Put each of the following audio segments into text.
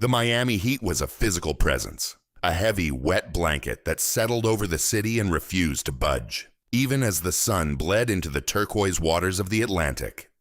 The Miami heat was a physical presence, a heavy, wet blanket that settled over the city and refused to budge, even as the sun bled into the turquoise waters of the Atlantic.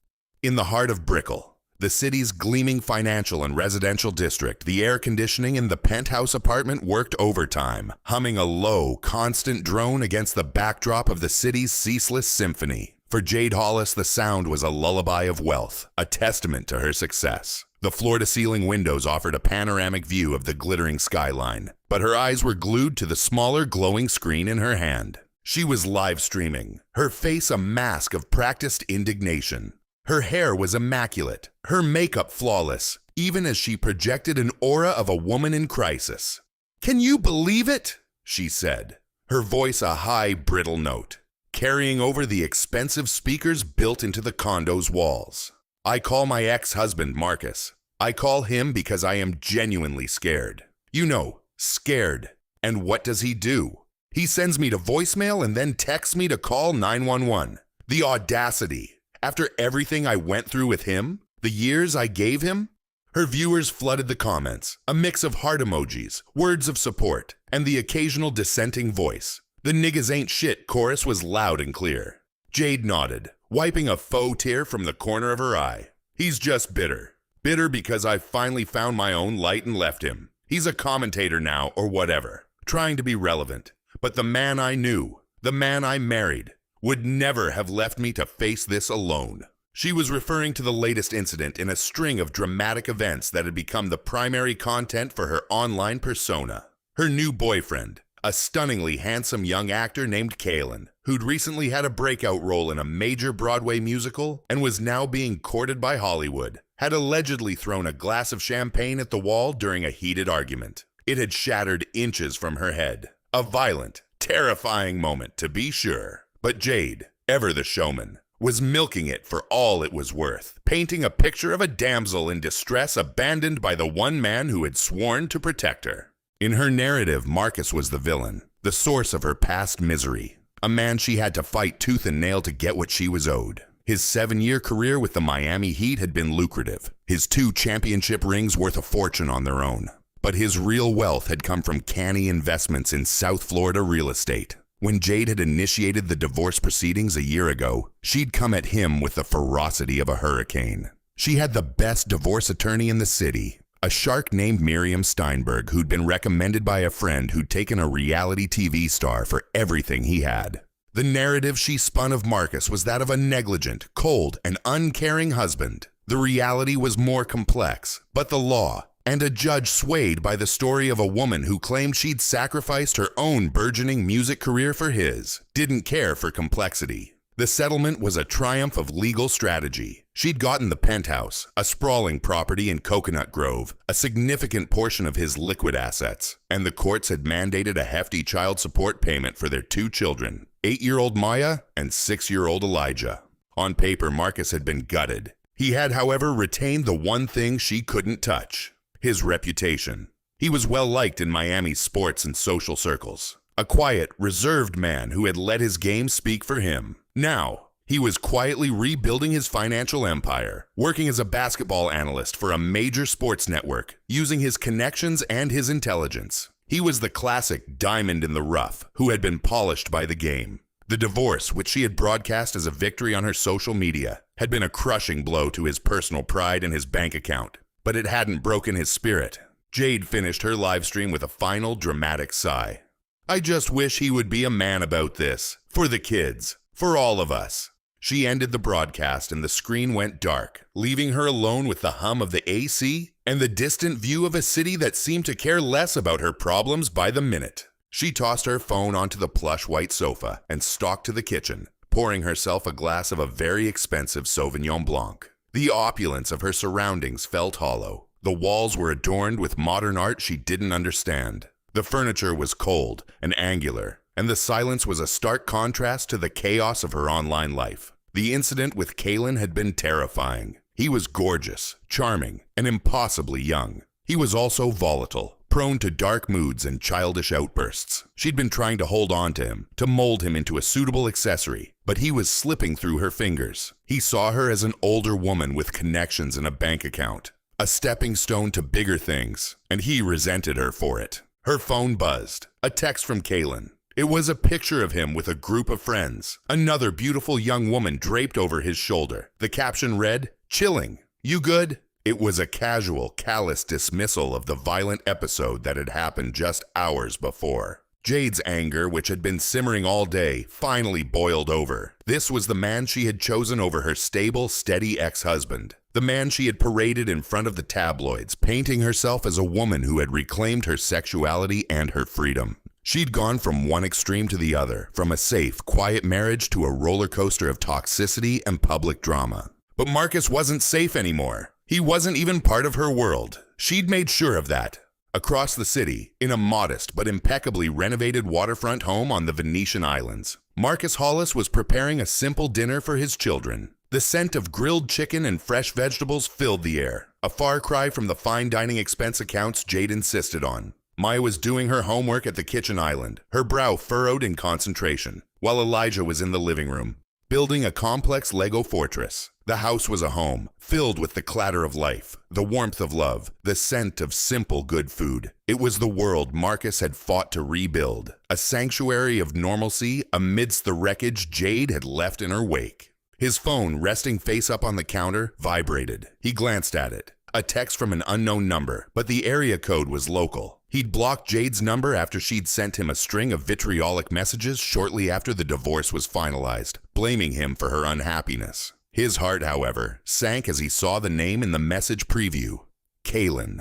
In the heart of Brickell, the city's gleaming financial and residential district, the air conditioning in the penthouse apartment worked overtime, humming a low, constant drone against the backdrop of the city's ceaseless symphony. For Jade Hollis, the sound was a lullaby of wealth, a testament to her success. The floor-to-ceiling windows offered a panoramic view of the glittering skyline, but her eyes were glued to the smaller glowing screen in her hand. She was live streaming, her face a mask of practiced indignation. Her hair was immaculate, her makeup flawless, even as she projected an aura of a woman in crisis. "Can you believe it?" she said, her voice a high, brittle note, carrying over the expensive speakers built into the condo's walls. "I call my ex-husband Marcus. I call him because I am genuinely scared. You know, scared. And what does he do? He sends me to voicemail and then texts me to call 911. The audacity. After everything I went through with him, the years I gave him." Her viewers flooded the comments, a mix of heart emojis, words of support, and the occasional dissenting voice. The "niggas ain't shit" chorus was loud and clear. Jade nodded, wiping a faux tear from the corner of her eye. "He's just bitter. Bitter because I've finally found my own light and left him. He's a commentator now or whatever, trying to be relevant. But the man I knew, the man I married, would never have left me to face this alone." She was referring to the latest incident in a string of dramatic events that had become the primary content for her online persona. Her new boyfriend, a stunningly handsome young actor named Kalen, who'd recently had a breakout role in a major Broadway musical and was now being courted by Hollywood, had allegedly thrown a glass of champagne at the wall during a heated argument. It had shattered inches from her head. A violent, terrifying moment, to be sure. But Jade, ever the showman, was milking it for all it was worth, painting a picture of a damsel in distress abandoned by the one man who had sworn to protect her. In her narrative, Marcus was the villain, the source of her past misery, a man she had to fight tooth and nail to get what she was owed. His 7-year career with the Miami Heat had been lucrative, his 2 championship rings worth a fortune on their own. But his real wealth had come from canny investments in South Florida real estate. When Jade had initiated the divorce proceedings a year ago, she'd come at him with the ferocity of a hurricane. She had the best divorce attorney in the city, a shark named Miriam Steinberg, who'd been recommended by a friend who'd taken a reality TV star for everything he had. The narrative she spun of Marcus was that of a negligent, cold, and uncaring husband. The reality was more complex, but the law, and a judge swayed by the story of a woman who claimed she'd sacrificed her own burgeoning music career for his, didn't care for complexity. The settlement was a triumph of legal strategy. She'd gotten the penthouse, a sprawling property in Coconut Grove, a significant portion of his liquid assets, and the courts had mandated a hefty child support payment for their 2 children, 8-year-old Maya and 6-year-old Elijah. On paper, Marcus had been gutted. He had, however, retained the one thing she couldn't touch: his reputation. He was well liked in Miami's sports and social circles, a quiet, reserved man who had let his game speak for him. Now, he was quietly rebuilding his financial empire, working as a basketball analyst for a major sports network, using his connections and his intelligence. He was the classic diamond in the rough who had been polished by the game. The divorce, which she had broadcast as a victory on her social media, had been a crushing blow to his personal pride and his bank account. But it hadn't broken his spirit. Jade finished her live stream with a final dramatic sigh. "I just wish he would be a man about this. For the kids. For all of us." She ended the broadcast and the screen went dark, leaving her alone with the hum of the AC and the distant view of a city that seemed to care less about her problems by the minute. She tossed her phone onto the plush white sofa and stalked to the kitchen, pouring herself a glass of a very expensive Sauvignon Blanc. The opulence of her surroundings felt hollow. The walls were adorned with modern art she didn't understand. The furniture was cold and angular, and the silence was a stark contrast to the chaos of her online life. The incident with Kalen had been terrifying. He was gorgeous, charming, and impossibly young. He was also volatile, prone to dark moods and childish outbursts. She'd been trying to hold on to him, to mold him into a suitable accessory, but he was slipping through her fingers. He saw her as an older woman with connections and a bank account, a stepping stone to bigger things, and he resented her for it. Her phone buzzed. A text from Kalen. It was a picture of him with a group of friends. Another beautiful young woman draped over his shoulder. The caption read, "Chilling. You good?" It was a casual, callous dismissal of the violent episode that had happened just hours before. Jade's anger, which had been simmering all day, finally boiled over. This was the man she had chosen over her stable, steady ex-husband. The man she had paraded in front of the tabloids, painting herself as a woman who had reclaimed her sexuality and her freedom. She'd gone from one extreme to the other, from a safe, quiet marriage to a roller coaster of toxicity and public drama. But Marcus wasn't safe anymore. He wasn't even part of her world. She'd made sure of that. Across the city, in a modest but impeccably renovated waterfront home on the Venetian Islands, Marcus Hollis was preparing a simple dinner for his children. The scent of grilled chicken and fresh vegetables filled the air, a far cry from the fine dining expense accounts Jade insisted on. Maya was doing her homework at the kitchen island, her brow furrowed in concentration, while Elijah was in the living room, building a complex Lego fortress. The house was a home, filled with the clatter of life, the warmth of love, the scent of simple good food. It was the world Marcus had fought to rebuild, a sanctuary of normalcy amidst the wreckage Jade had left in her wake. His phone, resting face up on the counter, vibrated. He glanced at it. A text from an unknown number, but the area code was local. He'd blocked Jade's number after she'd sent him a string of vitriolic messages shortly after the divorce was finalized, blaming him for her unhappiness. His heart, however, sank as he saw the name in the message preview. Kalen.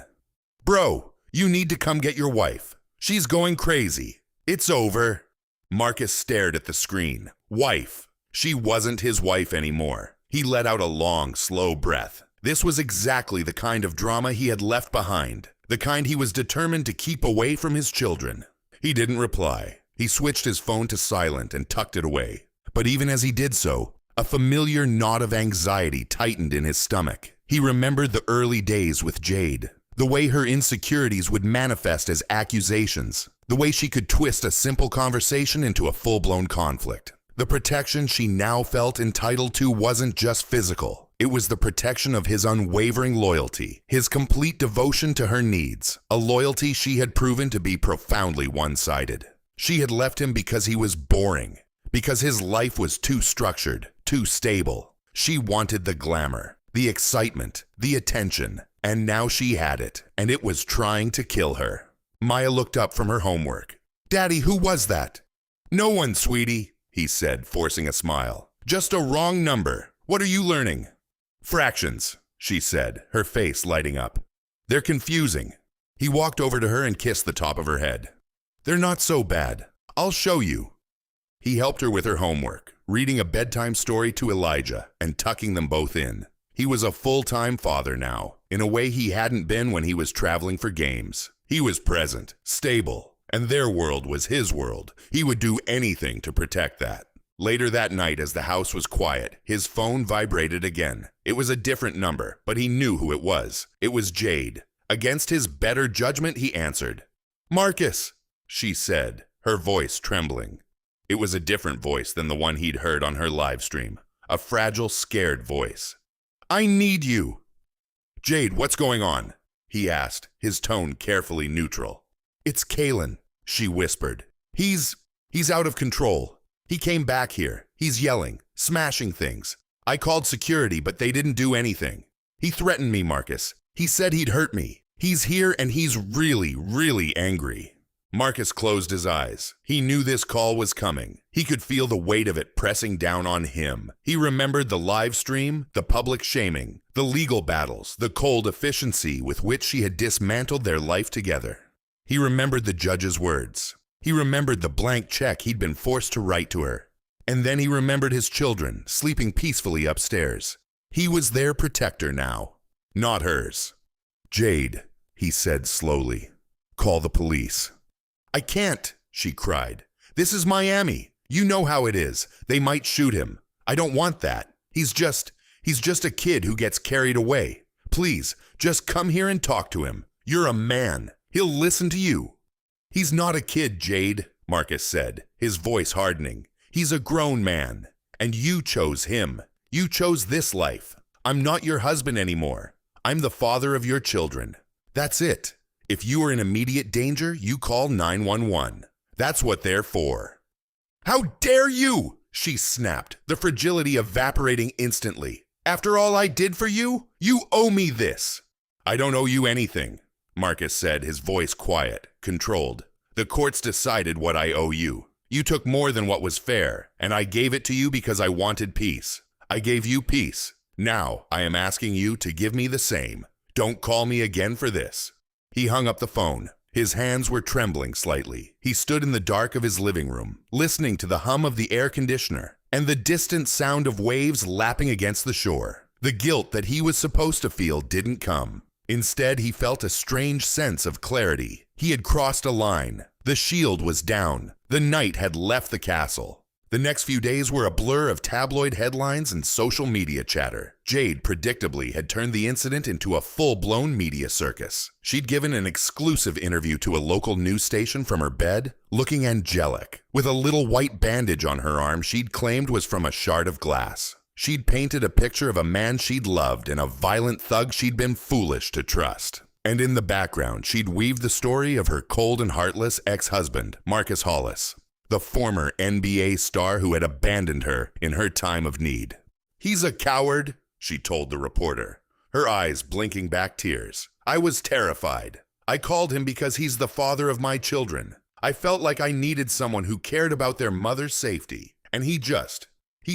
"Bro, you need to come get your wife. She's going crazy. It's over." Marcus stared at the screen. Wife. She wasn't his wife anymore. He let out a long, slow breath. This was exactly the kind of drama he had left behind, the kind he was determined to keep away from his children. He didn't reply. He switched his phone to silent and tucked it away. But even as he did so, a familiar knot of anxiety tightened in his stomach. He remembered the early days with Jade, the way her insecurities would manifest as accusations, the way she could twist a simple conversation into a full-blown conflict. The protection she now felt entitled to wasn't just physical. It was the protection of his unwavering loyalty, his complete devotion to her needs, a loyalty she had proven to be profoundly one-sided. She had left him because he was boring, because his life was too structured, too stable. She wanted the glamour, the excitement, the attention, and now she had it, and it was trying to kill her. Maya looked up from her homework. "Daddy, who was that?" "No one, sweetie," he said, forcing a smile. "Just a wrong number. What are you learning?" "Fractions," she said, her face lighting up. "They're confusing." He walked over to her and kissed the top of her head. "They're not so bad. I'll show you." He helped her with her homework, reading a bedtime story to Elijah and tucking them both in. He was a full-time father now, in a way he hadn't been when he was traveling for games. He was present, stable, and their world was his world. He would do anything to protect that. Later that night, as the house was quiet, his phone vibrated again. It was a different number, but he knew who it was. It was Jade. Against his better judgment, he answered. "Marcus," she said, her voice trembling. It was a different voice than the one he'd heard on her live stream. A fragile, scared voice. "I need you." "Jade, what's going on?" he asked, his tone carefully neutral. "It's Kalen," she whispered. He's out of control. He came back here. He's yelling, smashing things. I called security, but they didn't do anything. He threatened me, Marcus. He said he'd hurt me. He's here and he's really, really angry." Marcus closed his eyes. He knew this call was coming. He could feel the weight of it pressing down on him. He remembered the live stream, the public shaming, the legal battles, the cold efficiency with which she had dismantled their life together. He remembered the judge's words. He remembered the blank check he'd been forced to write to her. And then he remembered his children, sleeping peacefully upstairs. He was their protector now, not hers. "Jade," he said slowly, "call the police." "I can't," she cried. "This is Miami. You know how it is. They might shoot him. I don't want that. He's just a kid who gets carried away. Please, just come here and talk to him. You're a man. He'll listen to you." "He's not a kid, Jade," Marcus said, his voice hardening. "He's a grown man. And you chose him. You chose this life. I'm not your husband anymore. I'm the father of your children. That's it. If you are in immediate danger, you call 911. That's what they're for." "How dare you?" she snapped, the fragility evaporating instantly. "After all I did for you, you owe me this." "I don't owe you anything," Marcus said, his voice quiet, controlled. "The courts decided what I owe you. You took more than what was fair, and I gave it to you because I wanted peace. I gave you peace. Now I am asking you to give me the same. Don't call me again for this." He hung up the phone. His hands were trembling slightly. He stood in the dark of his living room, listening to the hum of the air conditioner and the distant sound of waves lapping against the shore. The guilt that he was supposed to feel didn't come. Instead, he felt a strange sense of clarity. He had crossed a line. The shield was down. The night had left the castle. The next few days were a blur of tabloid headlines and social media chatter. Jade predictably had turned the incident into a full-blown media circus. She'd given an exclusive interview to a local news station from her bed, looking angelic, with a little white bandage on her arm she'd claimed was from a shard of glass. She'd painted a picture of a man she'd loved and a violent thug she'd been foolish to trust. And in the background, she'd weaved the story of her cold and heartless ex-husband, Marcus Hollis, the former NBA star who had abandoned her in her time of need. "He's a coward," she told the reporter, her eyes blinking back tears. "I was terrified. I called him because he's the father of my children. I felt like I needed someone who cared about their mother's safety. And he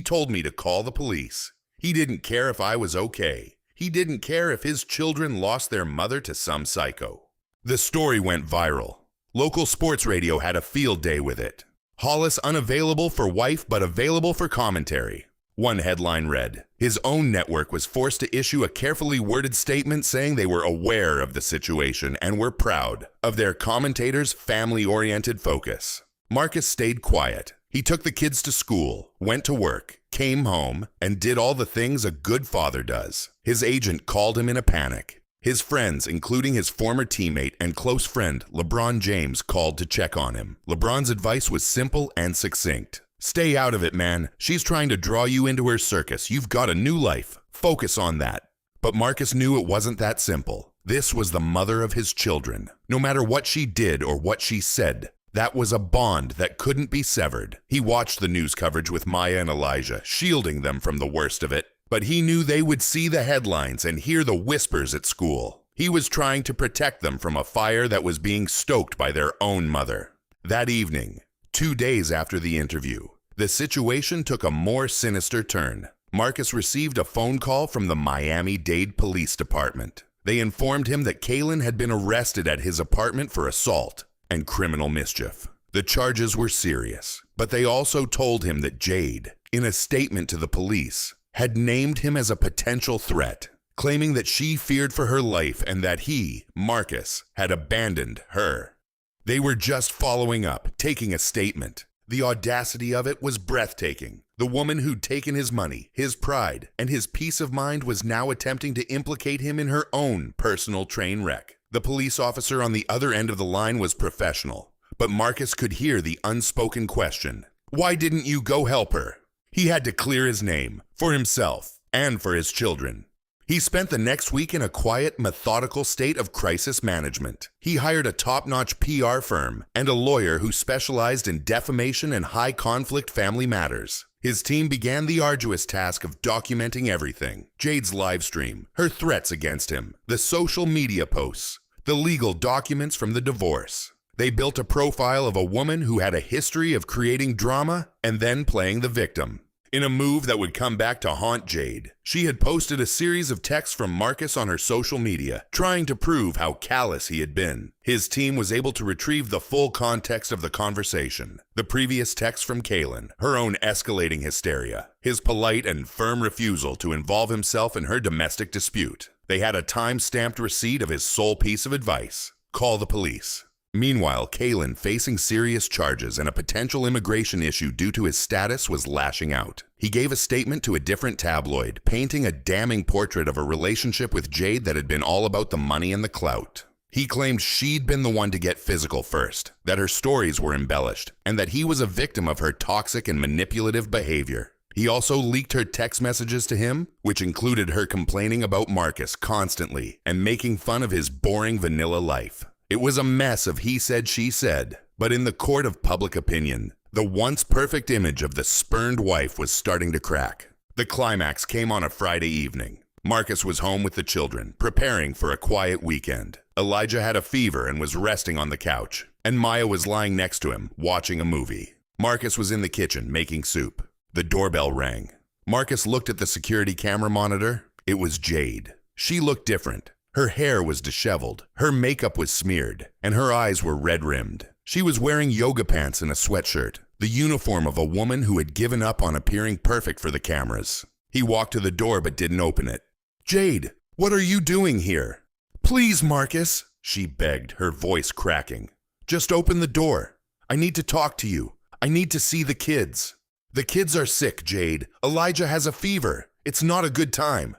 told me to call the police. He didn't care if I was okay. He didn't care if his children lost their mother to some psycho." The story went viral. Local sports radio had a field day with it. "Hollis unavailable for wife but available for commentary." One headline read. His own network was forced to issue a carefully worded statement saying they were aware of the situation and were proud of their commentator's family-oriented focus. Marcus stayed quiet. He took the kids to school, went to work, came home, and did all the things a good father does. His agent called him in a panic. His friends, including his former teammate and close friend, LeBron James, called to check on him. LeBron's advice was simple and succinct. "Stay out of it, man. She's trying to draw you into her circus. You've got a new life. Focus on that." But Marcus knew it wasn't that simple. This was the mother of his children. No matter what she did or what she said, that was a bond that couldn't be severed. He watched the news coverage with Maya and Elijah, shielding them from the worst of it. But he knew they would see the headlines and hear the whispers at school. He was trying to protect them from a fire that was being stoked by their own mother. That evening, 2 days after the interview, the situation took a more sinister turn. Marcus received a phone call from the Miami-Dade Police Department. They informed him that Kaylin had been arrested at his apartment for assault and criminal mischief. The charges were serious, but they also told him that Jade, in a statement to the police, had named him as a potential threat, claiming that she feared for her life and that he, Marcus, had abandoned her. They were just following up, taking a statement. The audacity of it was breathtaking. The woman who'd taken his money, his pride, and his peace of mind was now attempting to implicate him in her own personal train wreck. The police officer on the other end of the line was professional, but Marcus could hear the unspoken question. Why didn't you go help her? He had to clear his name, for himself, and for his children. He spent the next week in a quiet, methodical state of crisis management. He hired a top-notch PR firm and a lawyer who specialized in defamation and high-conflict family matters. His team began the arduous task of documenting everything. Jade's live stream, her threats against him, the social media posts, the legal documents from the divorce. They built a profile of a woman who had a history of creating drama and then playing the victim. In a move that would come back to haunt Jade, she had posted a series of texts from Marcus on her social media, trying to prove how callous he had been. His team was able to retrieve the full context of the conversation. The previous text from Kaylin, her own escalating hysteria, his polite and firm refusal to involve himself in her domestic dispute. They had a time-stamped receipt of his sole piece of advice: call the police. Meanwhile, Kaylin, facing serious charges and a potential immigration issue due to his status, was lashing out. He gave a statement to a different tabloid, painting a damning portrait of a relationship with Jade that had been all about the money and the clout. He claimed she'd been the one to get physical first, that her stories were embellished, and that he was a victim of her toxic and manipulative behavior. He also leaked her text messages to him, which included her complaining about Marcus constantly and making fun of his boring vanilla life. It was a mess of he said, she said, but in the court of public opinion, the once perfect image of the spurned wife was starting to crack. The climax came on a Friday evening. Marcus was home with the children, preparing for a quiet weekend. Elijah had a fever and was resting on the couch, and Maya was lying next to him, watching a movie. Marcus was in the kitchen making soup. The doorbell rang. Marcus looked at the security camera monitor. It was Jade. She looked different. Her hair was disheveled, her makeup was smeared, and her eyes were red-rimmed. She was wearing yoga pants and a sweatshirt, the uniform of a woman who had given up on appearing perfect for the cameras. He walked to the door but didn't open it. "Jade, what are you doing here?" "Please, Marcus," she begged, her voice cracking. "Just open the door. I need to talk to you. I need to see the kids." "The kids are sick, Jade. Elijah has a fever. It's not a good time."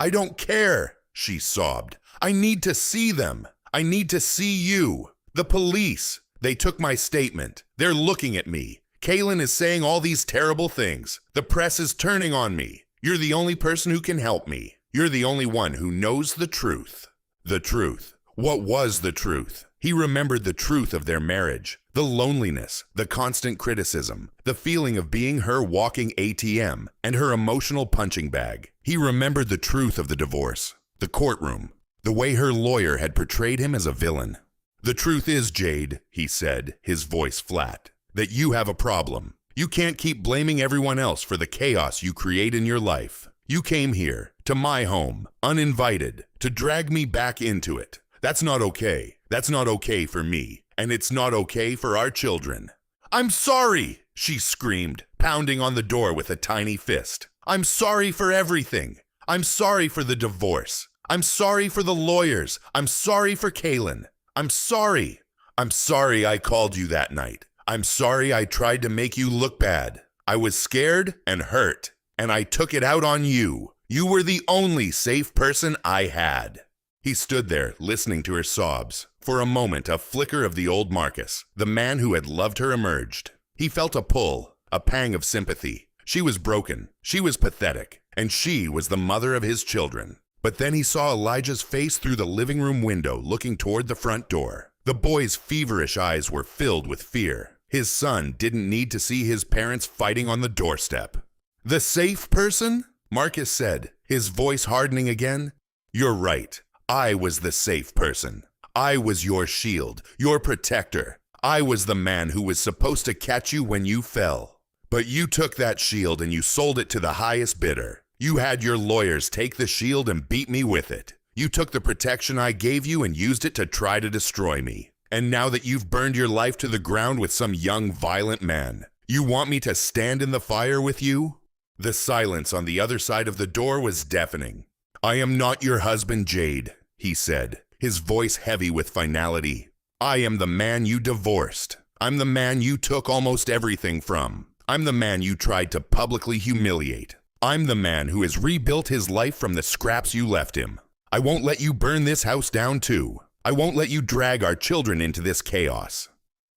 "I don't care," she sobbed. "I need to see them. I need to see you. The police. They took my statement. They're looking at me. Kaylin is saying all these terrible things. The press is turning on me. You're the only person who can help me. You're the only one who knows the truth." The truth. What was the truth? He remembered the truth of their marriage, the loneliness, the constant criticism, the feeling of being her walking ATM, and her emotional punching bag. He remembered the truth of the divorce, the courtroom, the way her lawyer had portrayed him as a villain. "The truth is, Jade," he said, his voice flat, "that you have a problem. You can't keep blaming everyone else for the chaos you create in your life. You came here, to my home, uninvited, to drag me back into it. That's not okay. That's not okay for me, and it's not okay for our children." "I'm sorry," she screamed, pounding on the door with a tiny fist. "I'm sorry for everything. I'm sorry for the divorce. I'm sorry for the lawyers. I'm sorry for Kaylin. I'm sorry. I'm sorry I called you that night. I'm sorry I tried to make you look bad. I was scared and hurt, and I took it out on you. You were the only safe person I had." He stood there, listening to her sobs. For a moment, a flicker of the old Marcus, the man who had loved her, emerged. He felt a pull, a pang of sympathy. She was broken, she was pathetic, and she was the mother of his children. But then he saw Elijah's face through the living room window, looking toward the front door. The boy's feverish eyes were filled with fear. His son didn't need to see his parents fighting on the doorstep. "The safe person?" Marcus said, his voice hardening again. "You're right. I was the safe person. I was your shield, your protector. I was the man who was supposed to catch you when you fell. But you took that shield and you sold it to the highest bidder. You had your lawyers take the shield and beat me with it. You took the protection I gave you and used it to try to destroy me. And now that you've burned your life to the ground with some young, violent man, you want me to stand in the fire with you?" The silence on the other side of the door was deafening. "I am not your husband, Jade," he said, his voice heavy with finality. "I am the man you divorced. I'm the man you took almost everything from. I'm the man you tried to publicly humiliate. I'm the man who has rebuilt his life from the scraps you left him. I won't let you burn this house down too. I won't let you drag our children into this chaos."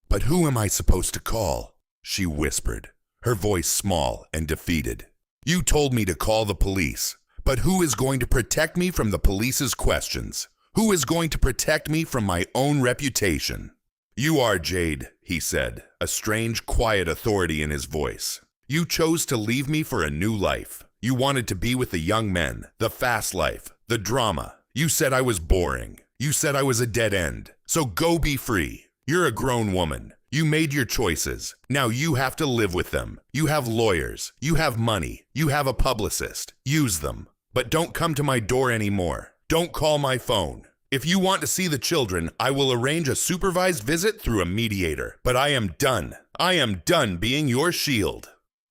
"But who am I supposed to call?" she whispered, her voice small and defeated. "You told me to call the police. But who is going to protect me from the police's questions? Who is going to protect me from my own reputation?" "You are, Jade," he said, a strange, quiet authority in his voice. "You chose to leave me for a new life. You wanted to be with the young men, the fast life, the drama. You said I was boring. You said I was a dead end. So go be free. You're a grown woman. You made your choices. Now you have to live with them. You have lawyers. You have money. You have a publicist. Use them. But don't come to my door anymore. Don't call my phone. If you want to see the children, I will arrange a supervised visit through a mediator. But I am done. I am done being your shield."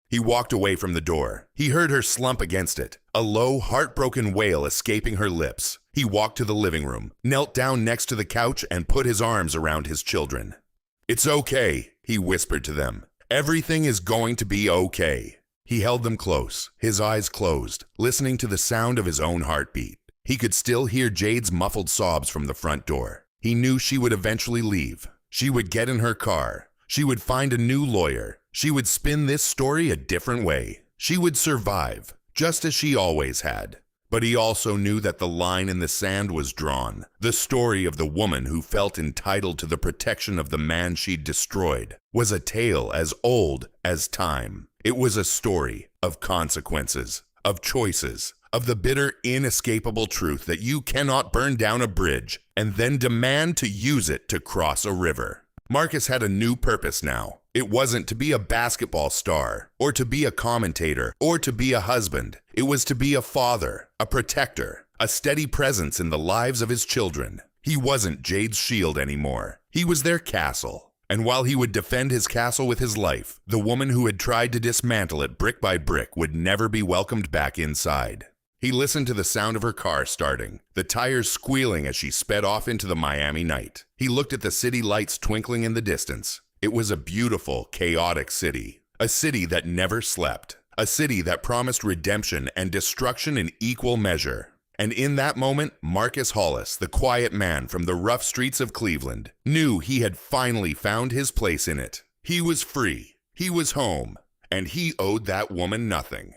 He walked away from the door. He heard her slump against it, a low, heartbroken wail escaping her lips. He walked to the living room, knelt down next to the couch, and put his arms around his children. "It's okay," he whispered to them. "Everything is going to be okay." He held them close, his eyes closed, listening to the sound of his own heartbeat. He could still hear Jade's muffled sobs from the front door. He knew she would eventually leave. She would get in her car. She would find a new lawyer. She would spin this story a different way. She would survive, just as she always had. But he also knew that the line in the sand was drawn. The story of the woman who felt entitled to the protection of the man she'd destroyed was a tale as old as time. It was a story of consequences, of choices, of the bitter, inescapable truth that you cannot burn down a bridge and then demand to use it to cross a river. Marcus had a new purpose now. It wasn't to be a basketball star, or to be a commentator, or to be a husband. It was to be a father, a protector, a steady presence in the lives of his children. He wasn't Jade's shield anymore. He was their castle. And while he would defend his castle with his life, the woman who had tried to dismantle it brick by brick would never be welcomed back inside. He listened to the sound of her car starting, the tires squealing as she sped off into the Miami night. He looked at the city lights twinkling in the distance. It was a beautiful, chaotic city. A city that never slept. A city that promised redemption and destruction in equal measure. And in that moment, Marcus Hollis, the quiet man from the rough streets of Cleveland, knew he had finally found his place in it. He was free. He was home. And he owed that woman nothing.